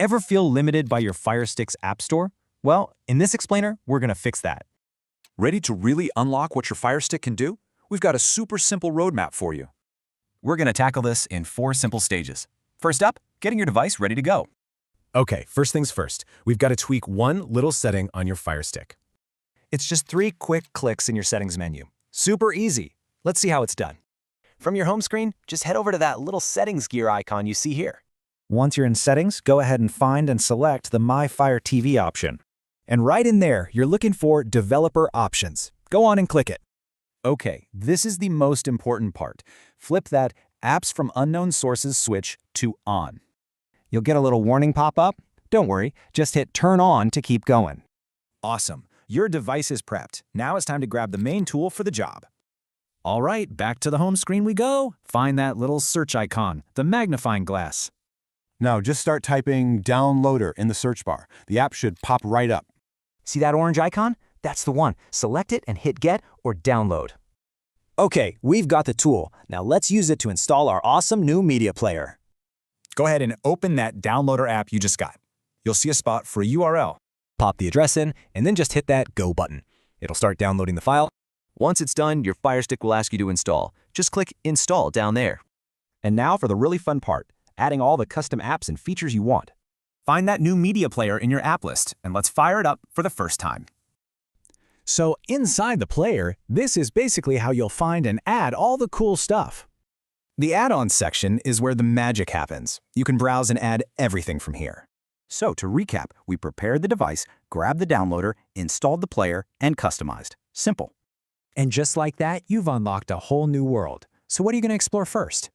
Ever feel limited by your Firestick's app store? Well, in this explainer, we're going to fix that. Ready to really unlock what your Firestick can do? We've got a super simple roadmap for you. We're going to tackle this in 4 simple stages. First up, getting your device ready to go. Okay, first things first. We've got to tweak one little setting on your Firestick. It's just 3 quick clicks in your settings menu. Super easy. Let's see how it's done. From your home screen, just head over to that little settings gear icon you see here. Once you're in settings, go ahead and find and select the My Fire TV option. And right in there, you're looking for Developer Options. Go on and click it. Okay, this is the most important part. Flip that Apps from Unknown Sources switch to On. You'll get a little warning pop up. Don't worry, just hit Turn On to keep going. Awesome. Your device is prepped. Now it's time to grab the main tool for the job. All right, back to the home screen we go. Find that little search icon, the magnifying glass. Now just start typing Downloader in the search bar. The app should pop right up. See that orange icon? That's the one. Select it and hit Get or Download. Okay, we've got the tool. Now let's use it to install our awesome new media player. Go ahead and open that downloader app you just got. You'll see a spot for a URL. Pop the address in, and then just hit that Go button. It'll start downloading the file. Once it's done, your Firestick will ask you to install. Just click Install down there. And now for the really fun part, adding all the custom apps and features you want. Find that new media player in your app list, and let's fire it up for the first time. So inside the player, this is basically how you'll find and add all the cool stuff. The add-ons section is where the magic happens. You can browse and add everything from here. So to recap, we prepared the device, grabbed the downloader, installed the player, and customized. Simple. And just like that, you've unlocked a whole new world. So what are you going to explore first?